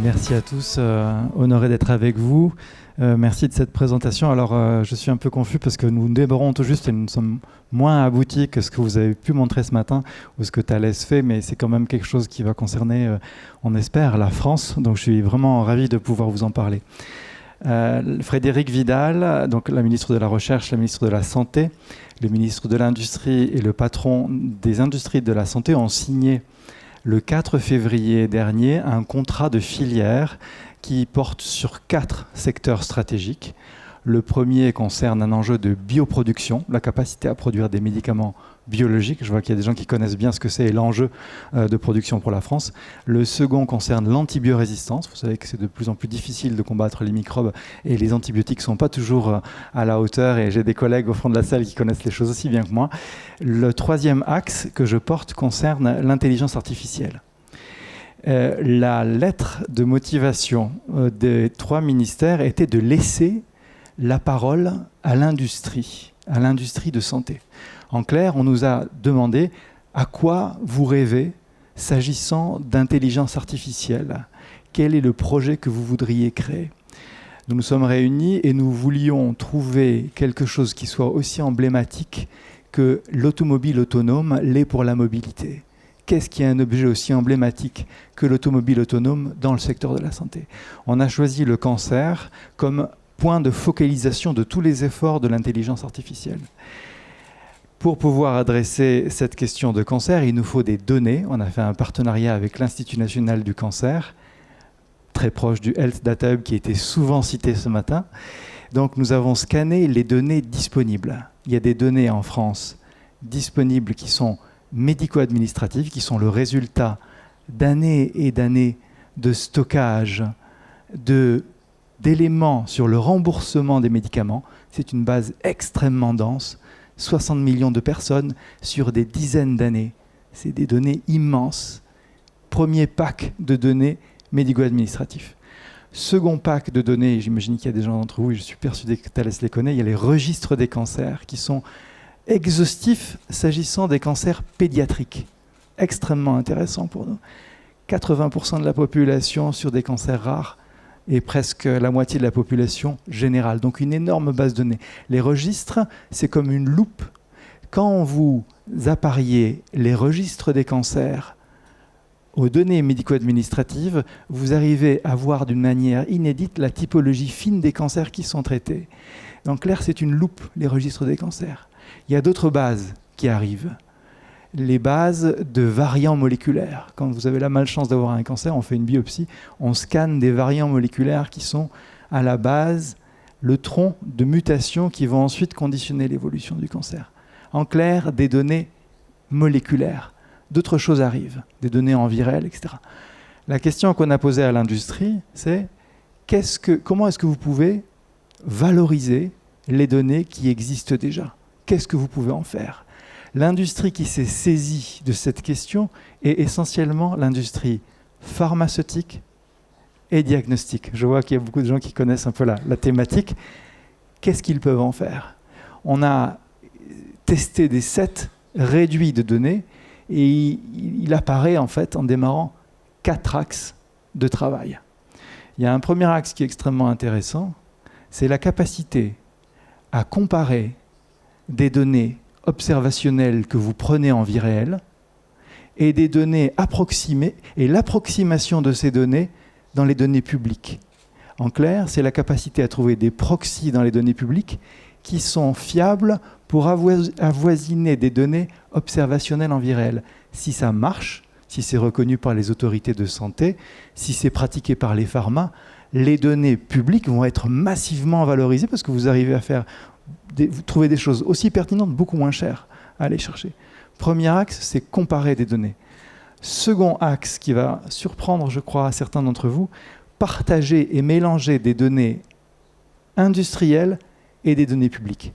Merci à tous, honoré d'être avec vous. Merci de cette présentation. Alors, je suis un peu confus parce que nous démarrons tout juste et nous sommes moins aboutis que ce que vous avez pu montrer ce matin ou ce que Thalès fait, mais c'est quand même quelque chose qui va concerner, on espère, la France. Donc, je suis vraiment ravi de pouvoir vous en parler. Frédérique Vidal, donc la ministre de la Recherche, la ministre de la Santé, le ministre de l'Industrie et le patron des industries de la santé ont signé le 4 février dernier un contrat de filière qui porte sur 4 secteurs stratégiques. Le premier concerne un enjeu de bioproduction, la capacité à produire des médicaments biologiques. Je vois qu'il y a des gens qui connaissent bien ce que c'est et l'enjeu de production pour la France. Le second concerne l'antibiorésistance. Vous savez que c'est de plus en plus difficile de combattre les microbes et les antibiotiques ne sont pas toujours à la hauteur. Et j'ai des collègues au fond de la salle qui connaissent les choses aussi bien que moi. Le troisième axe que je porte concerne l'intelligence artificielle. La lettre de motivation des 3 ministères était de laisser la parole à l'industrie de santé. En clair, on nous a demandé à quoi vous rêvez s'agissant d'intelligence artificielle. Quel est le projet que vous voudriez créer ? Nous nous sommes réunis et nous voulions trouver quelque chose qui soit aussi emblématique que l'automobile autonome l'est pour la mobilité. Qu'est-ce qui est un objet aussi emblématique que l'automobile autonome dans le secteur de la santé ? On a choisi le cancer comme point de focalisation de tous les efforts de l'intelligence artificielle. Pour pouvoir adresser cette question de cancer, il nous faut des données. On a fait un partenariat avec l'Institut national du cancer, très proche du Health Data Hub qui a été souvent cité ce matin. Donc nous avons scanné les données disponibles. Il y a des données en France disponibles qui sont médico-administratives, qui sont le résultat d'années et d'années de stockage d'éléments sur le remboursement des médicaments. C'est une base extrêmement dense, 60 millions de personnes sur des dizaines d'années. C'est des données immenses. Premier pack de données médico-administratifs. Second pack de données, j'imagine qu'il y a des gens d'entre vous, et je suis persuadé que Thalès les connaît, il y a les registres des cancers qui sont exhaustifs s'agissant des cancers pédiatriques. Extrêmement intéressant pour nous. 80% de la population sur des cancers rares et presque la moitié de la population générale. Donc une énorme base de données. Les registres, c'est comme une loupe. Quand vous appariez les registres des cancers aux données médico-administratives, vous arrivez à voir d'une manière inédite la typologie fine des cancers qui sont traités. En clair, c'est une loupe, les registres des cancers. Il y a d'autres bases qui arrivent. Les bases de variants moléculaires. Quand vous avez la malchance d'avoir un cancer, on fait une biopsie, on scanne des variants moléculaires qui sont à la base le tronc de mutations qui vont ensuite conditionner l'évolution du cancer. En clair, des données moléculaires. D'autres choses arrivent, des données en virales, etc. La question qu'on a posée à l'industrie, c'est comment est-ce que vous pouvez valoriser les données qui existent déjà ? Qu'est-ce que vous pouvez en faire ? L'industrie qui s'est saisie de cette question est essentiellement l'industrie pharmaceutique et diagnostique. Je vois qu'il y a beaucoup de gens qui connaissent un peu la thématique. Qu'est-ce qu'ils peuvent en faire ? On a testé des sets réduits de données et il apparaît en fait en démarrant 4 axes de travail. Il y a un premier axe qui est extrêmement intéressant, c'est la capacité à comparer des données observationnelles que vous prenez en vie réelle et des données approximées et l'approximation de ces données dans les données publiques. En clair, c'est la capacité à trouver des proxys dans les données publiques qui sont fiables pour avoisiner des données observationnelles en vie réelle. Si ça marche, si c'est reconnu par les autorités de santé, si c'est pratiqué par les pharma, les données publiques vont être massivement valorisées parce que vous arrivez à vous trouvez des choses aussi pertinentes, beaucoup moins chères à aller chercher. Premier axe, c'est comparer des données. Second axe qui va surprendre, je crois, à certains d'entre vous, partager et mélanger des données industrielles et des données publiques.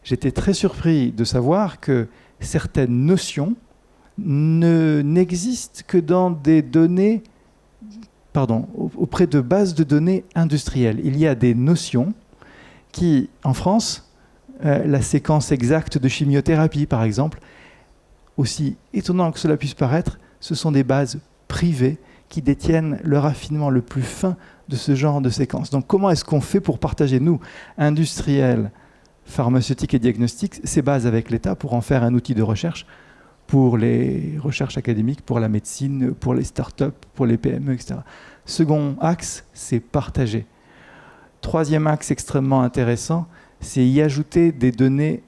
J'étais très surpris de savoir que certaines notions n'existent que dans des données, auprès de bases de données industrielles. Il y a des notions qui, en France, la séquence exacte de chimiothérapie, par exemple, aussi étonnant que cela puisse paraître, ce sont des bases privées qui détiennent le raffinement le plus fin de ce genre de séquences. Donc comment est-ce qu'on fait pour partager, nous, industriels, pharmaceutiques et diagnostiques, ces bases avec l'État pour en faire un outil de recherche pour les recherches académiques, pour la médecine, pour les startups, pour les PME, etc. Second axe, c'est partager. Troisième axe extrêmement intéressant, c'est y ajouter des données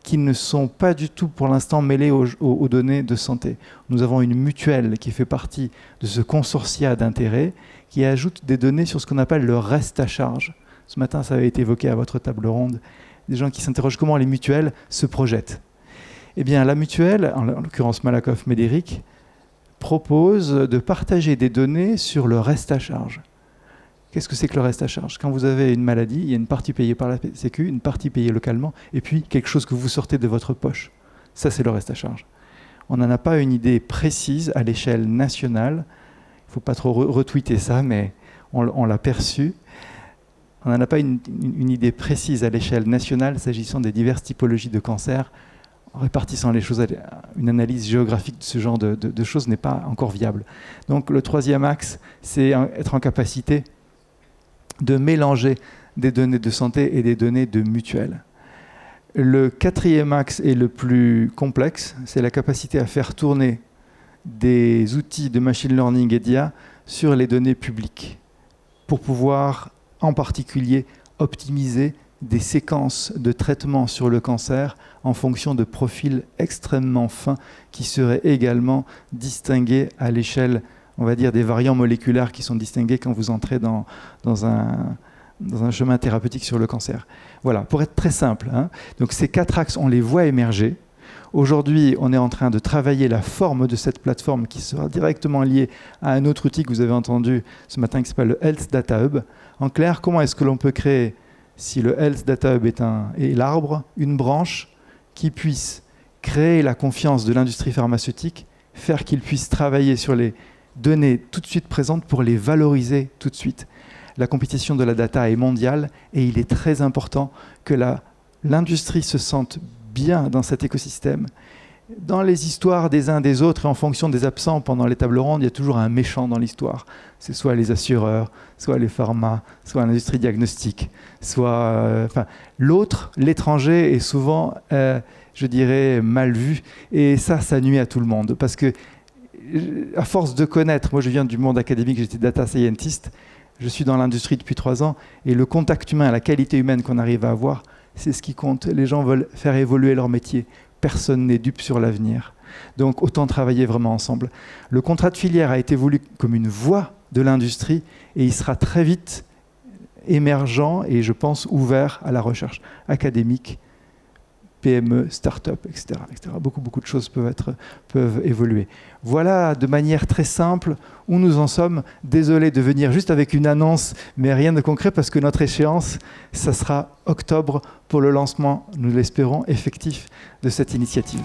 qui ne sont pas du tout pour l'instant mêlées aux données de santé. Nous avons une mutuelle qui fait partie de ce consortia d'intérêts qui ajoute des données sur ce qu'on appelle le reste à charge. Ce matin, ça avait été évoqué à votre table ronde. Des gens qui s'interrogent comment les mutuelles se projettent. Eh bien, la mutuelle, en l'occurrence Malakoff Médéric, propose de partager des données sur le reste à charge. Qu'est-ce que c'est que le reste à charge? Quand vous avez une maladie, il y a une partie payée par la Sécu, une partie payée localement, et puis quelque chose que vous sortez de votre poche. Ça, c'est le reste à charge. On n'en a pas une idée précise à l'échelle nationale. Il ne faut pas trop retweeter ça, mais on l'a perçu. On n'en a pas une idée précise à l'échelle nationale s'agissant des diverses typologies de cancer. En répartissant les choses, une analyse géographique de ce genre de choses n'est pas encore viable. Donc le troisième axe, c'est être en capacité de mélanger des données de santé et des données de mutuelle. Le quatrième axe est le plus complexe, c'est la capacité à faire tourner des outils de machine learning et d'IA sur les données publiques pour pouvoir en particulier optimiser des séquences de traitement sur le cancer en fonction de profils extrêmement fins qui seraient également distingués à l'échelle, on va dire, des variants moléculaires qui sont distingués quand vous entrez dans un chemin thérapeutique sur le cancer. Voilà, pour être très simple. Donc ces quatre axes, on les voit émerger. Aujourd'hui, on est en train de travailler la forme de cette plateforme qui sera directement liée à un autre outil que vous avez entendu ce matin qui s'appelle le Health Data Hub. En clair, comment est-ce que l'on peut créer, si le Health Data Hub est l'arbre, une branche qui puisse créer la confiance de l'industrie pharmaceutique, faire qu'il puisse travailler sur les données tout de suite présentes pour les valoriser tout de suite. La compétition de la data est mondiale et il est très important que l'industrie se sente bien dans cet écosystème. Dans les histoires des uns des autres et en fonction des absents pendant les tables rondes, il y a toujours un méchant dans l'histoire. C'est soit les assureurs, soit les pharma, soit l'industrie diagnostique, soit l'autre, l'étranger est souvent, je dirais, mal vu. Et ça nuit à tout le monde. Parce que, à force de connaître, moi je viens du monde académique, j'étais data scientist, je suis dans l'industrie depuis 3 ans, et le contact humain, la qualité humaine qu'on arrive à avoir, c'est ce qui compte. Les gens veulent faire évoluer leur métier. Personne n'est dupe sur l'avenir. Donc autant travailler vraiment ensemble. Le contrat de filière a été voulu comme une voie de l'industrie et il sera très vite émergent et je pense ouvert à la recherche académique, PME, start-up, etc., etc. Beaucoup de choses peuvent évoluer. Voilà de manière très simple où nous en sommes. Désolé de venir juste avec une annonce, mais rien de concret parce que notre échéance, ça sera octobre pour le lancement, nous l'espérons, effectif de cette initiative.